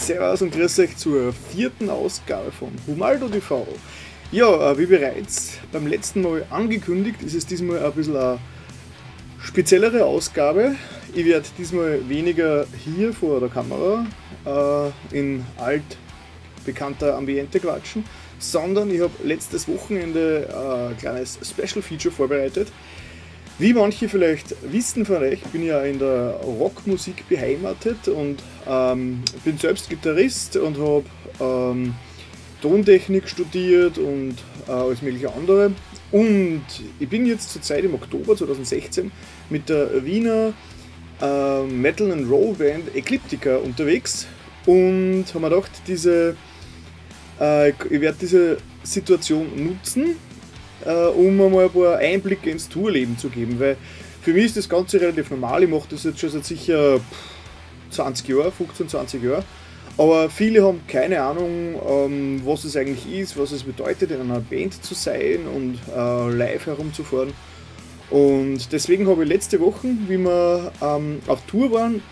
Servus und grüß euch zur 4. Ausgabe von Humaldo TV. Ja, wie bereits beim letzten Mal angekündigt, ist es diesmal ein bisschen eine speziellere Ausgabe. Ich werde diesmal weniger hier vor der Kamera in altbekannter Ambiente quatschen, sondern ich habe letztes Wochenende ein kleines Special Feature vorbereitet. Wie manche vielleicht wissen von euch, bin ich ja in der Rockmusik beheimatet und bin selbst Gitarrist und habe Tontechnik studiert und alles mögliche andere. Und ich bin jetzt zurzeit im Oktober 2016 mit der Wiener Metal and Roll Band Ecliptica unterwegs und habe mir gedacht, ich werde diese Situation nutzen, um einmal ein paar Einblicke ins Tourleben zu geben, weil für mich ist das Ganze relativ normal. Ich mache das jetzt schon seit sicher 20 Jahren, 15, 20 Jahren, aber viele haben keine Ahnung, was es eigentlich ist, was es bedeutet, in einer Band zu sein und live herumzufahren. Und deswegen habe ich letzte Woche, wie wir auf Tour waren,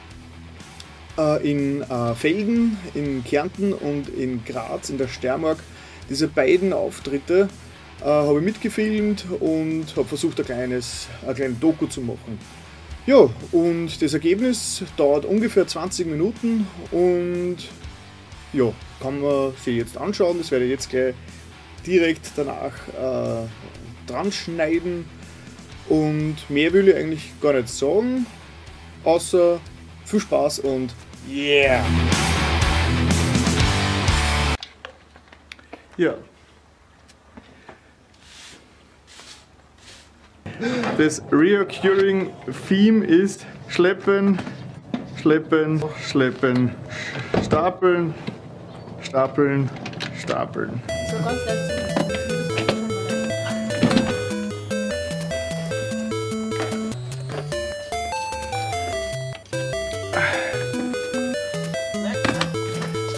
in Velden, in Kärnten und in Graz, in der Steiermark, diese beiden Auftritte habe ich mitgefilmt und habe versucht, eine kleine Doku zu machen. Ja, und das Ergebnis dauert ungefähr 20 Minuten und ja, kann man sich jetzt anschauen. Das werde ich jetzt gleich direkt danach dran schneiden. Und mehr will ich eigentlich gar nicht sagen, außer viel Spaß und yeah! Ja. Das recurring Theme ist schleppen, schleppen, schleppen, stapeln, stapeln, stapeln. So ganz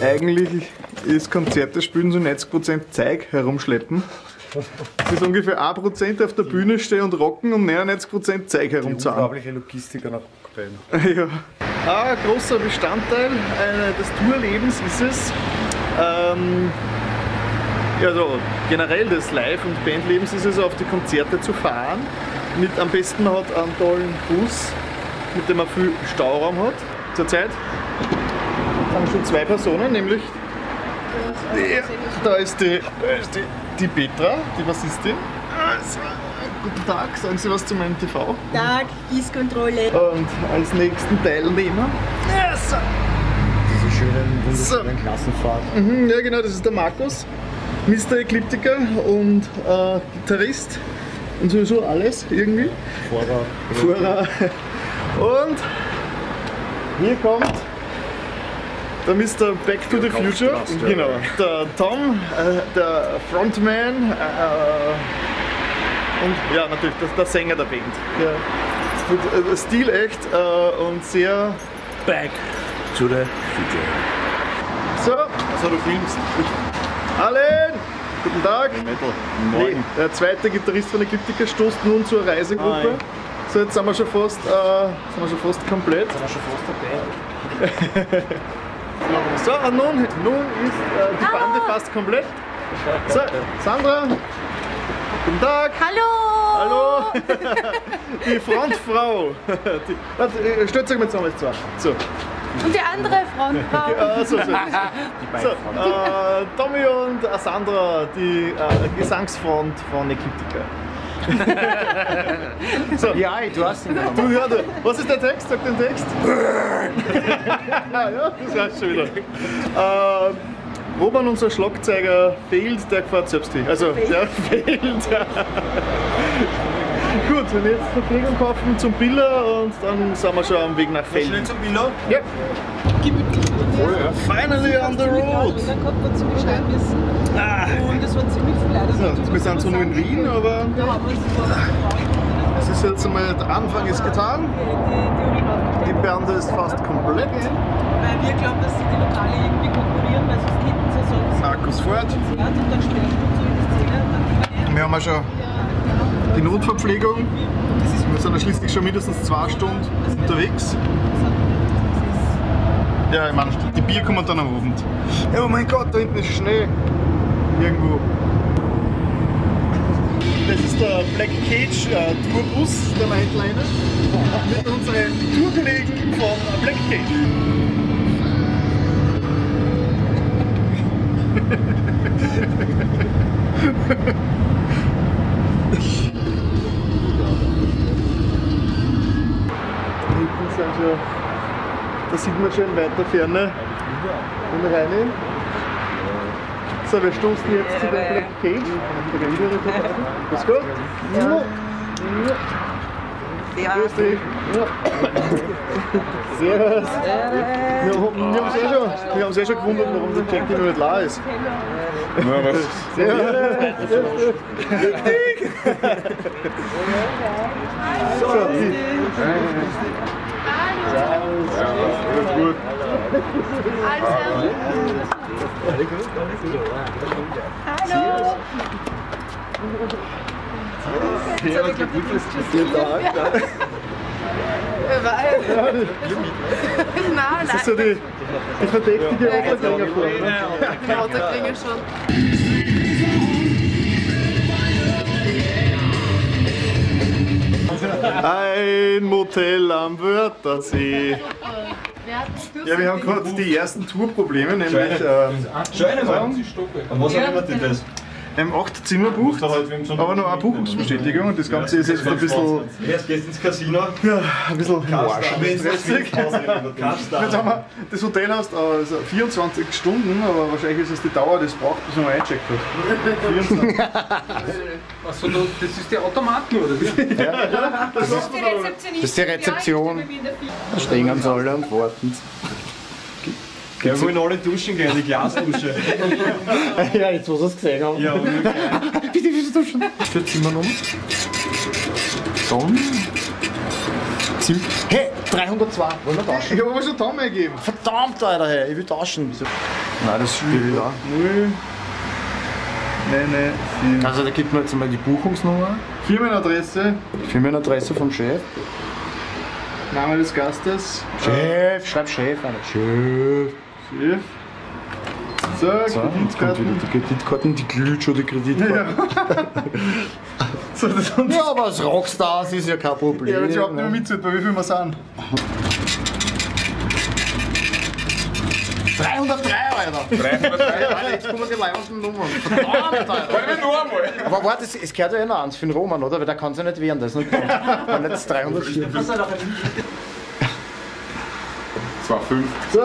Eigentlich ist Konzerte spielen so 90% Zeug herumschleppen. Es ist ungefähr 1% auf der Bühne stehen und rocken und 99% Zeug herumzahlen. Unglaubliche Logistik an Band. Ja. Ein großer Bestandteil des Tourlebens ist es, also generell des Live- und Bandlebens ist es, auf die Konzerte zu fahren. Am besten man hat einen tollen Bus, mit dem man viel Stauraum hat. Zurzeit sind schon 2 Personen, nämlich da ist die Petra, die Bassistin. Guten Tag, sagen Sie was zu meinem TV? Tag, Gießkontrolle. Und als nächsten Teilnehmer. Diese schönen, wunderschönen Klassenfahrten. Ja genau, das ist der Markus, Mr. Ecliptica und Gitarrist und sowieso alles irgendwie. Fahrer. Und hier kommt der Mr. Back to the Future, genau, der Tom, der Frontman und ja, natürlich der Sänger der Band. Der stilecht und sehr Back to the Future. So, Also du filmst. Allen! Guten Tag! Metal. Nee, der zweite Gitarrist von Ecliptica stoßt nun zur Reisegruppe. Nein. So, jetzt sind wir schon fast komplett. Sind wir schon fast dabei. So, und nun ist die Bande fast komplett. So, Sandra, guten Tag. Hallo! Hallo! Die Frontfrau. Stellt euch mal zusammen, jetzt zwei. So. Und die andere Frontfrau. So. Die beiden So, Frauen. Tommy und Sandra, die Gesangsfront von Ecliptica. So. Ja, du hast ihn Du hör du. Was ist der Text? Sag den Text. Ja, das reicht schon wieder. Roman, unser Schlagzeuger, fehlt, der fährt selbst hin. Also, der fehlt. Gut, wenn wir jetzt Verpflegung kaufen zum Biller und dann sind wir schon am Weg nach Velden. zum Villa? Ja. Oh, Finally on the road! Dann konnte man ziemlich schnell müssen. Und es war ziemlich viel Leute. Wir sind zwar nur in Wien, aber es ist jetzt einmal, der Anfang ist getan. Die Bande ist fast komplett. Weil wir glauben, dass die Lokale irgendwie konkurrieren, weil sonst hätten sie sonst Markus fährt. und dann sperrt man so in die Szene. Wir haben ja schon die Notverpflegung. Wir sind ja schließlich schon mindestens 2 Stunden unterwegs. Ja, ich meine, die Bier kommen dann am Abend. Oh mein Gott, da hinten ist Schnee. Irgendwo. Das ist der Black Cage Tourbus, der Nightliner. Mit unseren Tourkollegen von Black Cage. Da sieht man schon in weiter Ferne den Rhein. So, wir stoßen jetzt zu dem Black Cage. Was gut? Ja. Grüß dich. Servus. Wir haben es eh schon gewundert, warum der Jackie noch nicht la ist. Servus. So, alles gut. Hallo! Das ist so die verdächtige Autogängerform. Die Autogänger schon. Ein Motel am Wörthersee. Ja, wir haben gerade die ersten Tourprobleme, nämlich Schöne Mann. Und was erinnert dich das? 8 Zimmer bucht, aber noch eine Buchungsbestätigung und das Ganze ist jetzt ein bisschen, Erst gehst ins Casino. ja, ein bisschen stressig. Jetzt Jetzt haben wir das Hotel hast also 24 Stunden, aber wahrscheinlich ist es die Dauer, das braucht, bis man eincheckt hat. 24. Achso, das ist der Automat nur, oder wie? Das ist die Rezeption. Da stehen ganz alle und warten. Wir wollen alle duschen gehen, die Glasdusche. Ja, jetzt wo sie es gesehen haben. Ja, Bitte, duschen. Für Zimmernummer. Dann. Hey, 302. Wollen wir tauschen? Ich habe aber schon Tom gegeben. Verdammt, Alter, hey, ich will tauschen. Nein, das spiele ich da. 0. Nein. Also, da gibt mir jetzt mal die Buchungsnummer. Firmenadresse. Firmenadresse vom Chef. Name des Gastes. Chef, schreib Chef an. Chef. So, Kreditkarten. Die Kreditkarten, die glüht schon die Kreditkarte. Ja. So, ja, aber als Rockstars ist ja kein Problem. Ja, wenn ich überhaupt nicht mehr mitzählt, bei wie viel wir sind. 303, Alter! 303, Alter, jetzt kommen die leibenden Nummern. Verdammt, Alter! Aber warte, es gehört ja eh noch eins für den Roman, oder? Weil der kann es ja nicht wehren, das ist nicht gut. Wenn jetzt 304. 2,5. So.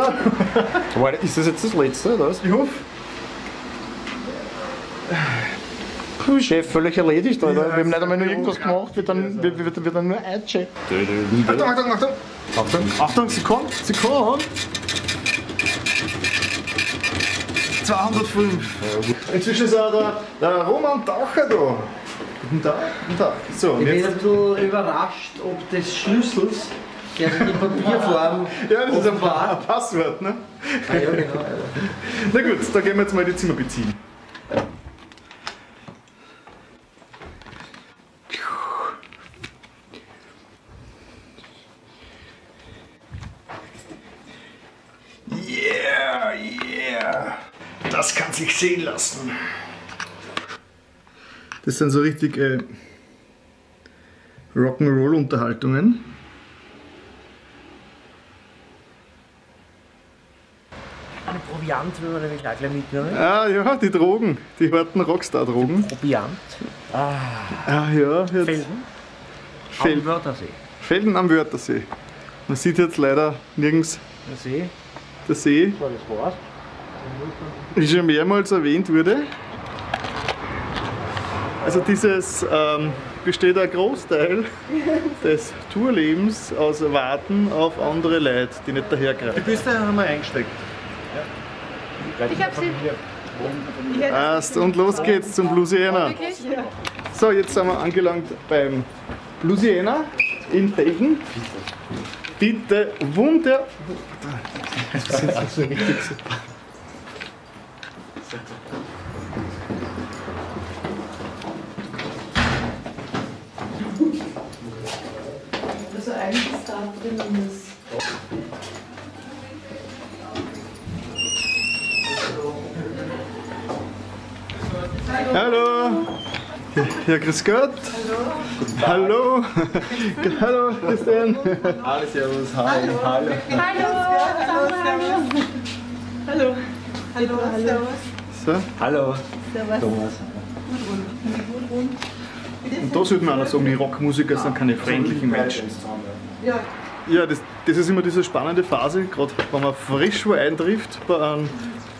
Aber ist das jetzt das letzte, oder was? Ich hoffe. Puh, Chef, völlig erledigt, Alter. Ja, wir haben nicht einmal nur irgendwas gemacht, wird dann nur eingecheckt. Achtung, sie kommt. 205. Inzwischen ist auch der Roman Taucher da. Guten Tag. So, ich bin ein bisschen überrascht, ob des Schlüssels, der in Papierform ja, das ist ein Passwort, ne? Ah, ja, genau. Ja. Na gut, da gehen wir jetzt mal die Zimmer beziehen. Yeah! Das kann sich sehen lassen. Das sind so richtig Rock'n'Roll-Unterhaltungen. Eine Proviant will man nämlich auch gleich mitnehmen. Ah ja, die Drogen, die harten Rockstar-Drogen. Proviant. Ah ja, jetzt. Felden. Am Wörthersee. Felden am Wörthersee. Man sieht jetzt leider nirgends Der See. der See, Das war das Wort. wie schon mehrmals erwähnt wurde. Also dieses besteht ein Großteil des Tourlebens aus Warten auf andere Leute, die nicht dahergreifen. Die Büste haben wir eingesteckt. Ich hab sie. Passt, und los geht's zum Bluesiana. Wirklich? So, jetzt sind wir angelangt beim Bluesiana in Felden. Bitte wunder... Das sind so richtig so. Also eigentlich ist da drinnen das. Hallo. Ja, grüß Gott. Hallo. Hallo, Christian. Hallo, servus, hi, hallo. Hallo. Hallo, servus. So. Hallo. Thomas. Und da sollte man auch sagen, die Rockmusiker sind keine freundlichen Menschen. Ja, das ist immer diese spannende Phase, gerade wenn man frisch wo eintrifft bei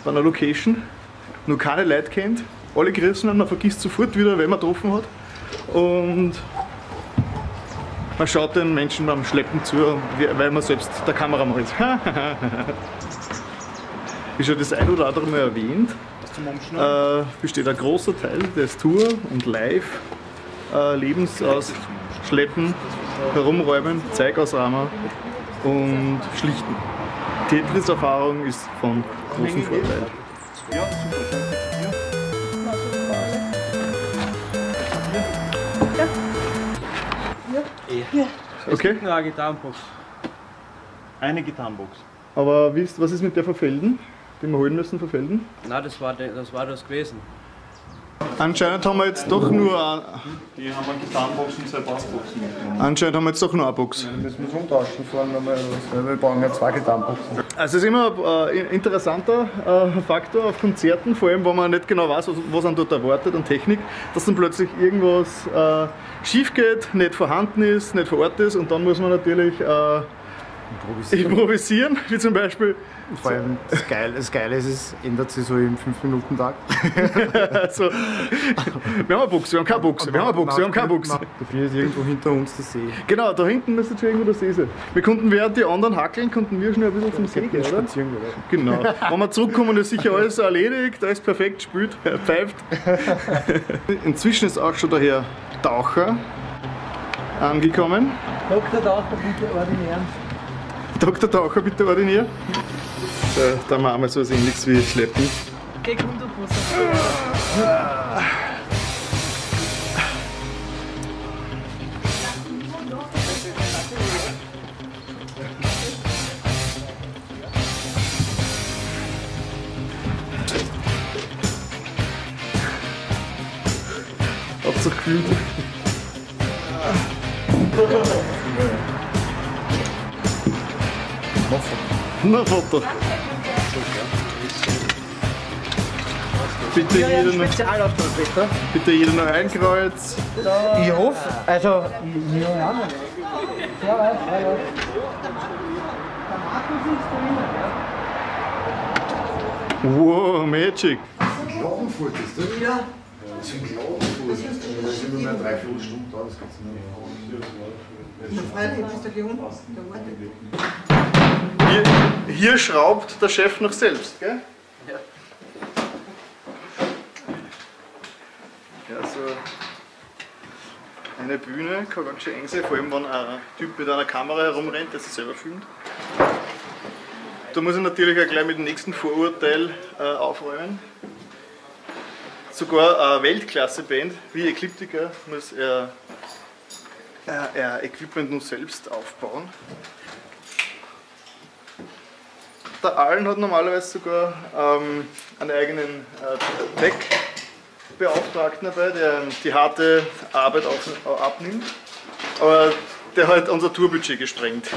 einer Location, noch keine Leute kennt, alle gerissen haben, man vergisst sofort wieder, wen man getroffen hat. Und man schaut den Menschen beim Schleppen zu, weil man selbst der Kameramann ist. Wie schon das ein oder andere Mal erwähnt, besteht ein großer Teil des Tour- und Live-Lebens aus Schleppen, Herumräumen, Zeug ausräumen und Schlichten. Tetris-Erfahrung ist von großem Vorteil. Okay. Eine Gitarrenbox. Eine Gitarrenbox. Aber was ist mit der Verfelden, die wir holen müssen, Verfelden? Nein, das war das gewesen. Anscheinend haben wir jetzt doch nur Hier haben wir Gitarrenboxen, zwei Bassboxen. Anscheinend haben wir jetzt doch nur eine Box. Dann müssen wir es umtauschen fahren, weil wir brauchen ja 2 Gitarrenboxen. Also es ist immer ein interessanter Faktor auf Konzerten, vor allem wenn man nicht genau weiß, was man dort erwartet an Technik, dass dann plötzlich irgendwas schief geht, nicht vorhanden ist, nicht vor Ort ist und dann muss man natürlich improvisieren, wie zum Beispiel. Vor allem das Geile ist, es ändert sich so im 5-Minuten-Takt. Also, wir haben eine Buchse, wir haben keine Buchse, wir haben eine Buchse, wir haben keine Buchse. Dafür ist irgendwo hinter uns der See. Genau, da hinten müsste schon irgendwo der See sein. Wir konnten, während die anderen hackeln, konnten wir schnell ein bisschen zum See gehen, oder? Spazieren gehen. Genau. Wenn wir zurückkommen, ist sicher alles erledigt, alles perfekt gespielt, pfeift. Inzwischen ist auch schon der Herr Taucher angekommen. Dr. Taucher, bitte ordinieren. Dr. Taucher, bitte ordinieren. Da machen wir so etwas Ähnliches wie Schleppen. Geh Kundelbus. Abzukühlt. Na Foto. Bitte jeder noch, bitte jeder noch ein Kreuz. Ich hoffe, also, ja, nicht. Ja, Wow, Magic. Klagenfurt ist das? Ja. Das ist ein Klagenfurt. Das ist nur mehr 3-4 Stunden da, das kannst du nicht. Hier schraubt der Chef noch selbst, gell? Ja. Ja, so eine Bühne kann ganz schön eng sein, vor allem wenn ein Typ mit einer Kamera herumrennt, der sich selber filmt. Da muss ich natürlich auch gleich mit dem nächsten Vorurteil aufräumen. Sogar eine Weltklasse-Band wie Ecliptica muss er Equipment nur selbst aufbauen. Der Allen hat normalerweise sogar einen eigenen Tech-Beauftragten dabei, der die harte Arbeit abnimmt. Aber der hat unser Tourbudget gesprengt.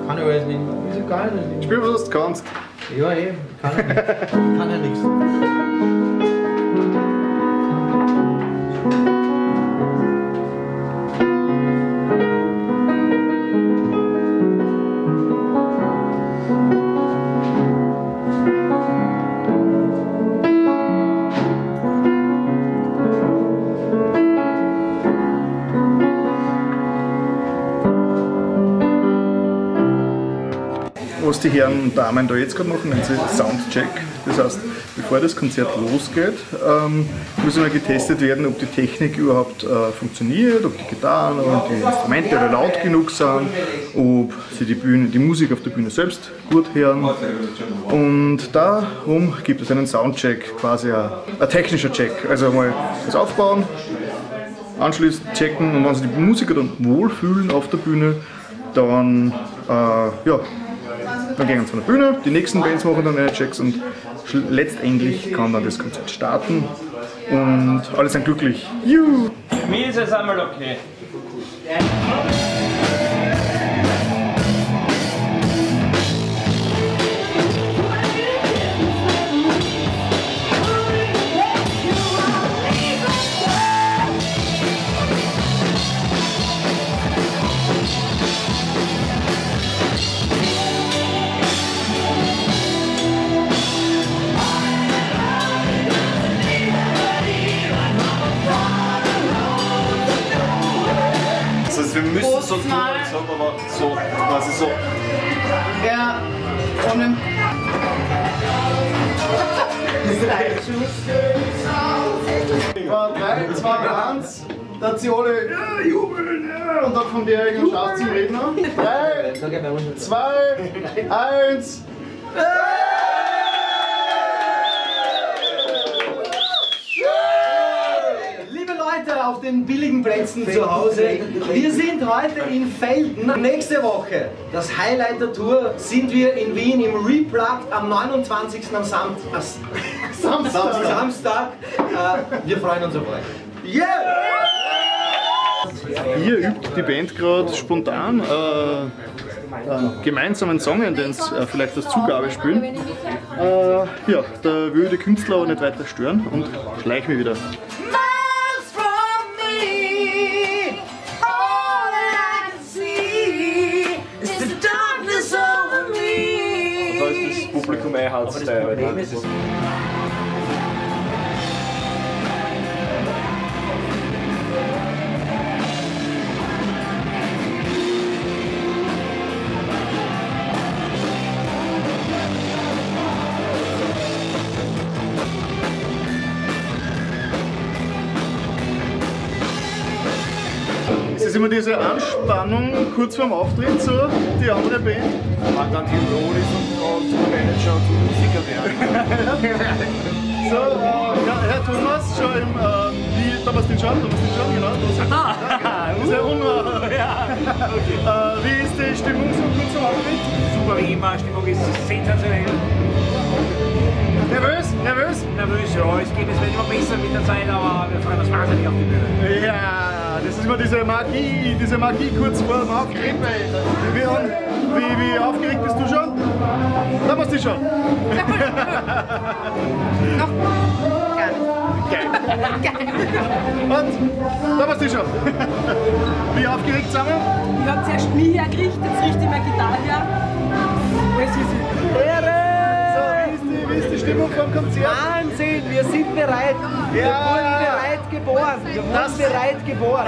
Kann ich alles nicht. Wieso kann ich das nicht? Spiel, was du kannst. Ja, kann ich nicht. Kann ja nichts. Was die Herren und Damen da jetzt gerade machen, nennen sie Soundcheck. Das heißt, bevor das Konzert losgeht, muss immer getestet werden, ob die Technik überhaupt funktioniert, ob die Gitarren und die Instrumente alle laut genug sind, ob sie die Musik auf der Bühne selbst gut hören. Und darum gibt es einen Soundcheck, quasi ein technischer Check. Also mal das aufbauen, anschließend checken und wenn sich die Musiker dann wohlfühlen auf der Bühne, dann, ja, dann gehen wir von der Bühne, die nächsten Bands machen dann eine Checks und letztendlich kann dann das Konzert starten und alle sind glücklich. Juhu! Mir ist es einmal okay. Wir müssen so tun, als ob aber so, quasi so. Ja, ohne. 3, 2, 1, dann sie alle ja, jubeln ja, und dann von der irgendeinen Schatz zum Redner. 3, 2, 1. Liebe Leute auf den billigen Plätzen zu Hause, wir sind heute in Velden. Nächste Woche, das Highlight der Tour, sind wir in Wien im Replugged am 29. am Samstag. Wir freuen uns auf euch. Yeah! Hier übt die Band gerade spontan gemeinsamen Song, den sie vielleicht als Zugabe spielen. Ja, da will der Künstler aber nicht weiter stören und schleich mich wieder. Da ist das Publikum Hardstyle. Es ist immer diese Anspannung kurz vorm Auftritt, so die andere Band. Man dann die Rollis und Manager und Musiker werden. So, ja, Herr Thomas, schon im, wie Thomas den John, genau. Dieser Hunger. Ja. Okay. Wie ist die Stimmung so kurz vorm Auftritt? Super wie immer, Stimmung ist sensationell. Nervös? Nervös? Nervös, ja, es wird immer besser mit der Zeit, aber wir freuen uns wahnsinnig auf die Bühne. Ja, das ist immer diese Magie kurz vor dem Auftritt. Wie aufgeregt bist du schon? Da warst du schon. Noch gar nicht. Geil. Und? Da warst du schon. Wie aufgeregt sind wir? Ich habe zuerst mich hergerichtet, jetzt richte ich meine Gitarre her. Es ist Wie ist die Stimmung vom Konzert? Wahnsinn, wir sind bereit. Wir wurden bereit geboren. Wir wurden bereit geboren.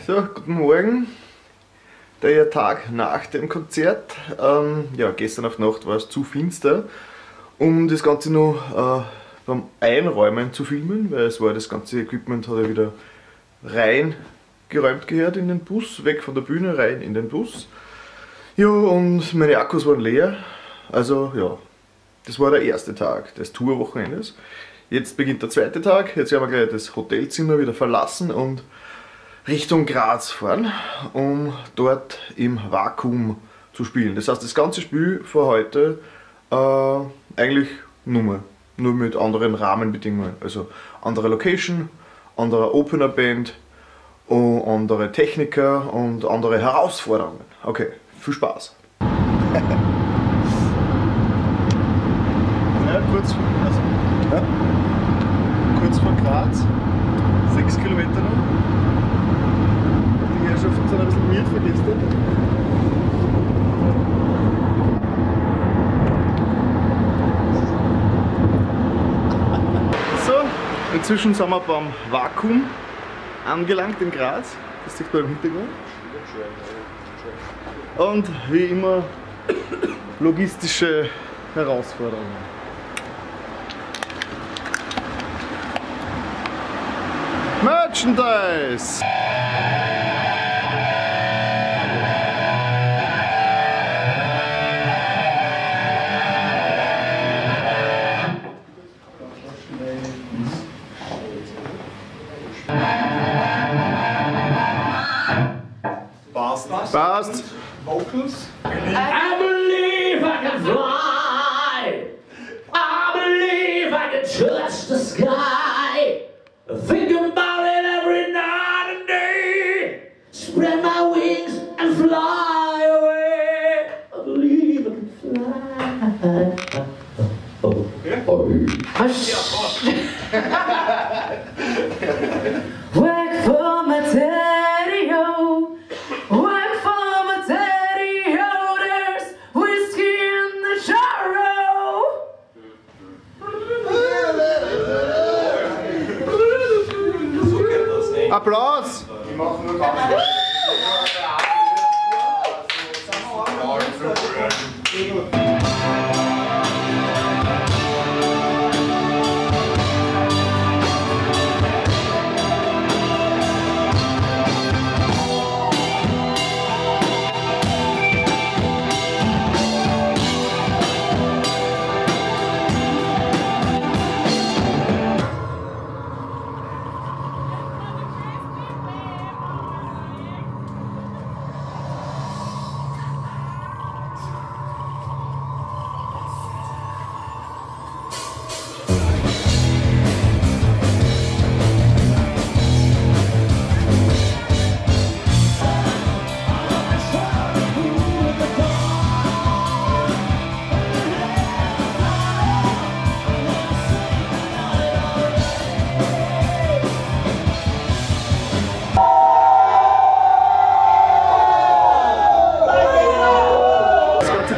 So, guten Morgen. Der Tag nach dem Konzert. Ja, gestern auf Nacht war es zu finster, um das Ganze noch beim Einräumen zu filmen, weil es war das ganze Equipment hat ja wieder reingeräumt gehört in den Bus, weg von der Bühne, rein in den Bus. Ja, und meine Akkus waren leer. Also ja, das war der erste Tag des Tourwochenendes. Jetzt beginnt der zweite Tag. Jetzt werden wir gleich das Hotelzimmer wieder verlassen und Richtung Graz fahren, um dort im Vakuum zu spielen. Das heißt, das ganze Spiel für heute eigentlich nur mit anderen Rahmenbedingungen. Also andere Location, anderer Opener-Band, andere Techniker und andere Herausforderungen. Okay, viel Spaß! Ja, kurz vor Graz, 6 Kilometer noch. Die Herrschaften sind ein bisschen miert für Gäste. So, inzwischen sind wir beim Vakuum angelangt in Graz. Das sieht man im Hintergrund. Und wie immer logistische Herausforderungen. Merchandise! Passt. Vocals. I believe I can fly. I believe I can touch the sky. Think about it every night and day. Spread my wings and fly away. I believe I can fly. Work for my daddy-o. Work for my daddy-o. There's whiskey in the jar-o. Applaus!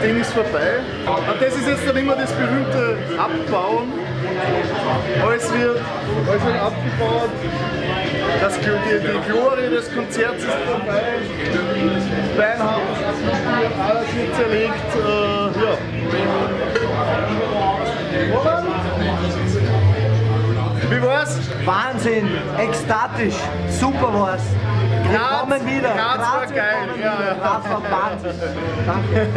Ding ist vorbei. Und das ist jetzt dann immer das berühmte Abbauen. Alles wird abgebaut. Die Glorie des Konzerts ist vorbei. Beinhard, alles wird zerlegt. Ja. Roman? Wie war's? Wahnsinn, ekstatisch, super war's. Wir kommen wieder. Graz war geil. Graz war Wahnsinn. Danke.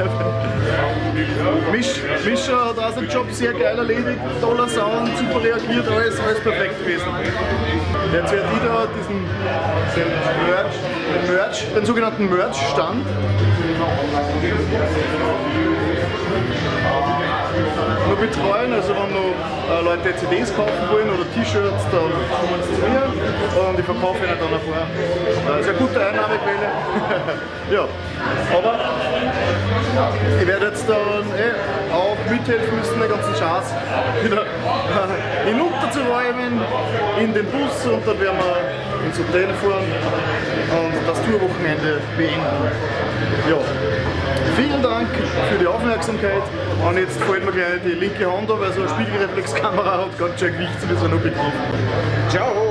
Mischa hat auch seinen Job sehr geil erledigt, toller Sound, super reagiert, alles perfekt gewesen. Jetzt wird wieder den sogenannten Merch-Stand. Noch betreuen, also wenn noch Leute CDs kaufen wollen oder T-Shirts, dann kommen sie zu mir und ich verkaufe ihnen dann ein paar. Das ist eine gute Einnahmequelle. Ja, aber ich werde jetzt dann auch mithelfen müssen, den ganzen Schatz wieder hinunterzuräumen in den Bus und dann werden wir ins Hotel fahren und das Tourwochenende beenden. Ja. Vielen Dank für die Aufmerksamkeit. Und jetzt fällt mir gleich die linke Hand an, weil so eine Spiegelreflexkamera hat ganz schön Gewicht zu so einem Objektiv. Ciao!